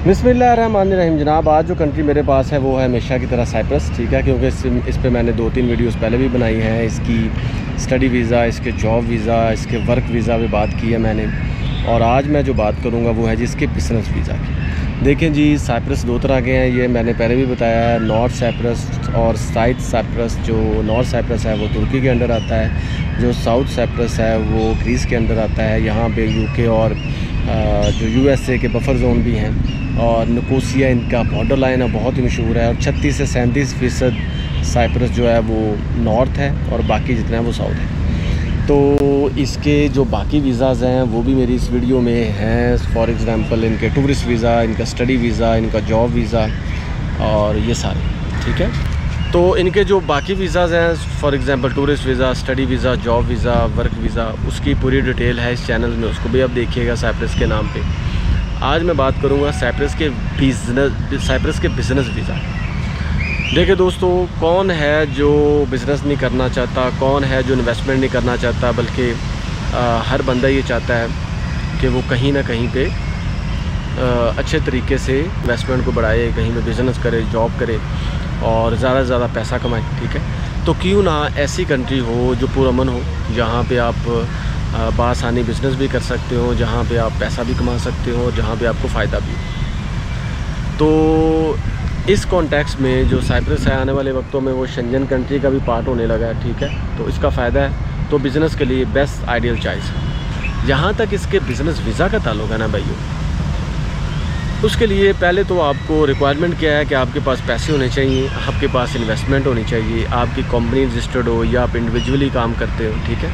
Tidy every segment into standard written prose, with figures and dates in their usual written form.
बिस्मिल्लाहिर्रहमानिर्रहीम। जनाब, आज जो कंट्री मेरे पास है वो है हमेशा की तरह साइप्रस, ठीक है, क्योंकि इस पे मैंने 2-3 वीडियोस पहले भी बनाई हैं। इसकी स्टडी वीज़ा, इसके जॉब वीज़ा, इसके वर्क वीज़ा पे बात की है मैंने। और आज मैं जो बात करूँगा वो है जी इसके बिज़नेस वीज़ा की। देखें जी, साइप्रस 2 तरह के हैं, ये मैंने पहले भी बताया है। नॉर्थ साइप्रस और साउथ साइप्रस। जो नॉर्थ साइप्रस है वो तुर्की के अंडर आता है, जो साउथ साइप्रस है वो ग्रीस के अंडर आता है। यहाँ पे यूके और जो यूएसए के बफर जोन भी हैं, और निकोसिया इनका बॉर्डर लाइन है, बहुत ही मशहूर है। और 36 से 37% साइप्रस जो है वो नॉर्थ है और बाकी जितना है वो साउथ है। तो इसके जो बाकी वीज़ाज़ हैं वो भी मेरी इस वीडियो में हैं। फॉर एग्ज़ाम्पल इनके टूरिस्ट वीज़ा, इनका स्टडी वीज़ा, इनका जॉब वीज़ा और ये सारे, ठीक है। तो इनके जो बाकी वीज़ाज़ हैं, for example tourist visa, study visa, job visa, work visa, उसकी पूरी डिटेल है इस चैनल में, उसको भी आप देखिएगा साइप्रस के नाम पे। आज मैं बात करूंगा साइप्रस के बिज़नेस वीज़ा। देखिए दोस्तों, कौन है जो बिज़नेस नहीं करना चाहता, कौन है जो इन्वेस्टमेंट नहीं करना चाहता, बल्कि हर बंदा ये चाहता है कि वो कहीं ना कहीं पे अच्छे तरीके से इन्वेस्टमेंट को बढ़ाए, कहीं पे बिज़नेस करे, जॉब करे और ज़्यादा से ज़्यादा पैसा कमाए, ठीक है। तो क्यों ना ऐसी कंट्री हो जो पुरअमन हो, जहाँ पे आप बासानी बिज़नेस भी कर सकते हो, जहाँ पे आप पैसा भी कमा सकते हो, जहाँ पे आपको फ़ायदा भी हो। तो इस कॉन्टेक्स्ट में जो साइप्रस है, आने वाले वक्तों में वो शेंजन कंट्री का भी पार्ट होने लगा है, ठीक है। तो इसका फ़ायदा है, तो बिज़नेस के लिए बेस्ट आइडियल चॉइस है। जहाँ तक इसके बिज़नेस वीज़ा का ताल्लुक है ना भाइयों, उसके लिए पहले तो आपको रिक्वायरमेंट क्या है कि आपके पास पैसे होने चाहिए, आपके पास इन्वेस्टमेंट होनी चाहिए, आपकी कंपनी रजिस्टर्ड हो या आप इंडिविजुअली काम करते हो, ठीक है,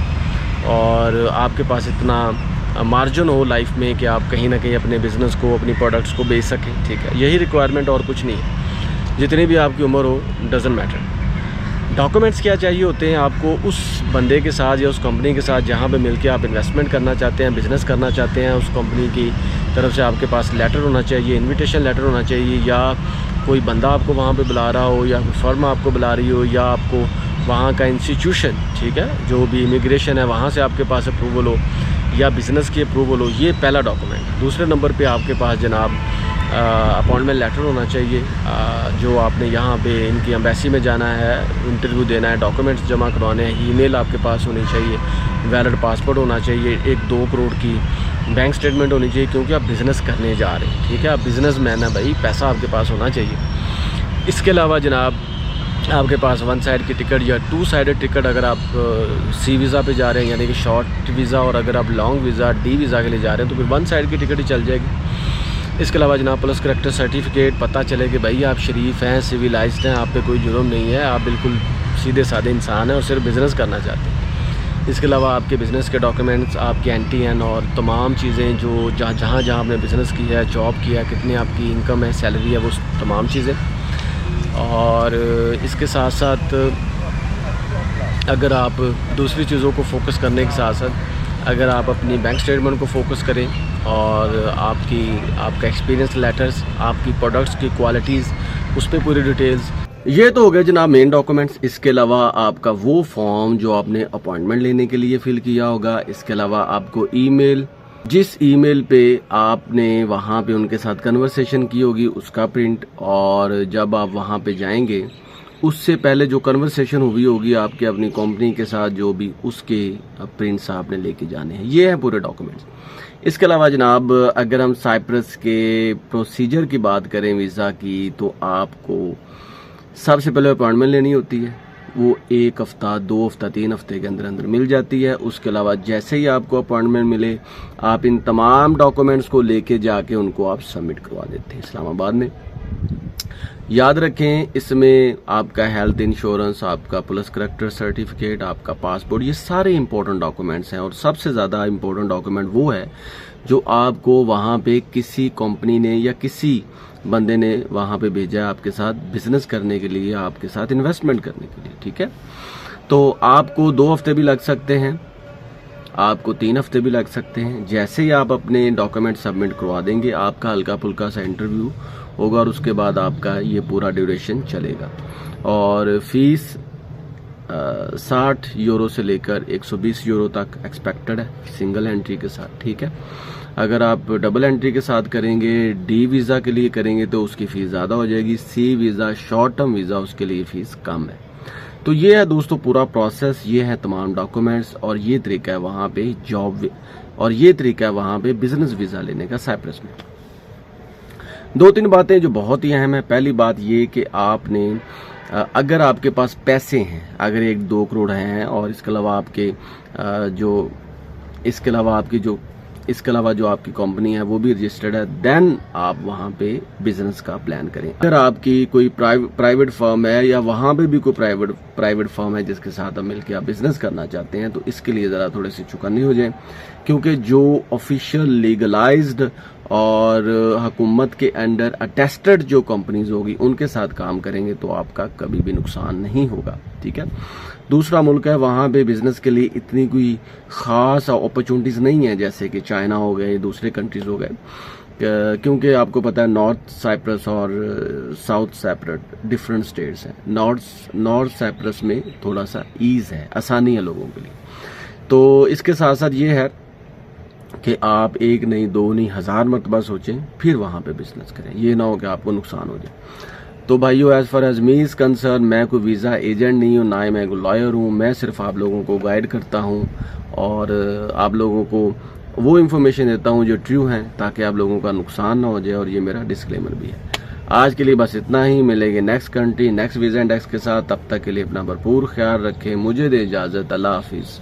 और आपके पास इतना मार्जिन हो लाइफ में कि आप कहीं ना कहीं अपने बिज़नेस को, अपनी प्रोडक्ट्स को बेच सकें, ठीक है। यही रिक्वायरमेंट, और कुछ नहीं है। जितनी भी आपकी उम्र हो, डज़न्ट मैटर। डॉक्यूमेंट्स क्या चाहिए होते हैं आपको उस बंदे के साथ या उस कंपनी के साथ जहाँ पे मिलके आप इन्वेस्टमेंट करना चाहते हैं, बिज़नेस करना चाहते हैं, उस कंपनी की तरफ से आपके पास लेटर होना चाहिए, इन्विटेशन लेटर होना चाहिए, या कोई बंदा आपको वहाँ पे बुला रहा हो, या कोई फर्म आपको बुला रही हो, या आपको वहाँ का इंस्टीट्यूशन, ठीक है, जो भी इमिग्रेशन है वहाँ से आपके पास अप्रूवल हो, या बिज़नेस की अप्रूवल हो। ये पहला डॉक्यूमेंट। दूसरे नंबर पे आपके पास जनाब अपॉइंटमेंट लेटर होना चाहिए, जो आपने यहाँ पे इनकी एम्बेसी में जाना है, इंटरव्यू देना है, डॉक्यूमेंट्स जमा करवाने हैं, ईमेल आपके पास होनी चाहिए, वैलिड पासपोर्ट होना चाहिए, 1-2 करोड़ की बैंक स्टेटमेंट होनी चाहिए, क्योंकि आप बिज़नेस करने जा रहे हैं, ठीक है। आप बिज़नेस मैन है भाई, पैसा आपके पास होना चाहिए। इसके अलावा जनाब आपके पास 1 साइड की टिकट या 2 साइडेड टिकट, अगर आप सी वीज़ा पे जा रहे हैं यानी कि शॉर्ट वीज़ा, और अगर आप लॉन्ग वीज़ा डी वीज़ा के लिए जा रहे हैं तो फिर 1 साइड की टिकट ही चल जाएगी। इसके अलावा जनाब पुलिस करैक्टर सर्टिफिकेट, पता चले कि भाई आप शरीफ हैं, सिविलाइज्ड हैं, आप पे कोई जुर्म नहीं है, आप बिल्कुल सीधे साधे इंसान हैं और सिर्फ बिज़नेस करना चाहते हैं। इसके अलावा आपके बिज़नेस के डॉक्यूमेंट्स, आपके NTN और तमाम चीज़ें जो जहाँ आपने बिज़नेस किया है, जॉब किया है, कितनी आपकी इनकम है, सैलरी है, वो तमाम चीज़ें। और इसके साथ साथ अगर आप दूसरी चीज़ों को फोकस करने के साथ साथ अगर आप अपनी बैंक स्टेटमेंट को फोकस करें, और आपका एक्सपीरियंस लेटर्स, आपकी प्रोडक्ट्स की क्वालिटीज़, उस पर पूरी डिटेल्स। ये तो हो गए जनाब मेन डॉक्यूमेंट्स। इसके अलावा आपका वो फॉर्म जो आपने अपॉइंटमेंट लेने के लिए फिल किया होगा। इसके अलावा आपको ईमेल, जिस ईमेल पे आपने वहाँ पे उनके साथ कन्वर्सेशन की होगी, उसका प्रिंट, और जब आप वहाँ पे जाएंगे उससे पहले जो कन्वर्सेशन हुई होगी आपके अपनी कंपनी के साथ, जो भी, उसके प्रिंट्स आपने लेके जाने हैं। ये हैं पूरे डॉक्यूमेंट्स। इसके अलावा जनाब अगर हम साइप्रस के प्रोसीजर की बात करें वीज़ा की, तो आपको सबसे पहले अपॉइंटमेंट लेनी होती है। वो 1 हफ्ता, 2 हफ्ता, 3 हफ्ते के अंदर अंदर मिल जाती है। उसके अलावा जैसे ही आपको अपॉइंटमेंट मिले, आप इन तमाम डॉक्यूमेंट्स को लेके जाके उनको आप सबमिट करवा देते हैं इस्लामाबाद में। याद रखें, इसमें आपका हेल्थ इंश्योरेंस, आपका पुलिस करैक्टर सर्टिफिकेट, आपका पासपोर्ट, ये सारे इंपॉर्टेंट डॉक्यूमेंट्स हैं। और सबसे ज़्यादा इंपॉर्टेंट डॉक्यूमेंट वो है जो आपको वहाँ पे किसी कंपनी ने या किसी बंदे ने वहाँ पे भेजा है आपके साथ बिजनेस करने के लिए, आपके साथ इन्वेस्टमेंट करने के लिए, ठीक है। तो आपको 2 हफ्ते भी लग सकते हैं, आपको 3 हफ्ते भी लग सकते हैं। जैसे ही आप अपने डॉक्यूमेंट सबमिट करवा देंगे, आपका हल्का फुल्का सा इंटरव्यू होगा और उसके बाद आपका ये पूरा ड्यूरेशन चलेगा। और फीस 60 यूरो से लेकर 120 यूरो तक एक्सपेक्टेड है सिंगल एंट्री के साथ, ठीक है। अगर आप डबल एंट्री के साथ करेंगे, डी वीज़ा के लिए करेंगे तो उसकी फ़ीस ज़्यादा हो जाएगी, सी वीज़ा शॉर्ट टर्म वीज़ा उसके लिए फ़ीस कम है। तो ये है दोस्तों पूरा प्रोसेस, ये है तमाम डॉक्यूमेंट्स और ये तरीका है वहाँ पे जॉब और ये तरीका है वहाँ पे बिजनेस वीज़ा लेने का साइप्रस में। 2-3 बातें जो बहुत ही अहम है। पहली बात ये कि आपने अगर आपके पास पैसे हैं, अगर 1-2 करोड़ हैं और इसके अलावा जो आपकी कंपनी है वो भी रजिस्टर्ड है, देन आप वहाँ पे बिजनेस का प्लान करें। अगर आपकी कोई प्राइवेट फर्म है या वहाँ पे भी कोई प्राइवेट फर्म है जिसके साथ आप मिलकर आप बिजनेस करना चाहते हैं, तो इसके लिए ज़रा थोड़े से चौकन्ने हो जाए, क्योंकि जो ऑफिशियल लीगलाइज्ड और हुकूमत के अंडर अटेस्टेड जो कंपनीज होगी उनके साथ काम करेंगे तो आपका कभी भी नुकसान नहीं होगा, ठीक है। दूसरा मुल्क है, वहाँ पे बिजनेस के लिए इतनी कोई ख़ास अपॉर्चुनिटीज़ नहीं है जैसे कि चाइना हो गए, दूसरे कंट्रीज़ हो गए, क्योंकि आपको पता है नॉर्थ साइप्रस और साउथ साइप्रस डिफरेंट स्टेट्स हैं। नॉर्थ साइप्रस में थोड़ा सा ईज़ है, आसानी है लोगों के लिए। तो इसके साथ साथ ये है कि आप 1 नहीं 2 नहीं 1000 मरतबा सोचें फिर वहाँ पे बिजनेस करें, ये ना हो कि आपको नुकसान हो जाए। तो भाइयों, as far as me is concern, मैं कोई वीज़ा एजेंट नहीं हूँ, ना ही मैं कोई लॉयर हूँ। मैं सिर्फ आप लोगों को गाइड करता हूँ और आप लोगों को वो इन्फॉर्मेशन देता हूँ जो ट्रू है, ताकि आप लोगों का नुकसान ना हो जाए, और ये मेरा डिस्क्लेमर भी है। आज के लिए बस इतना ही। मिलेंगे next country next visa index के साथ। तब तक के लिए अपना भरपूर ख्याल रखें। मुझे दे इजाज़त। अल्लाह हाफिज़।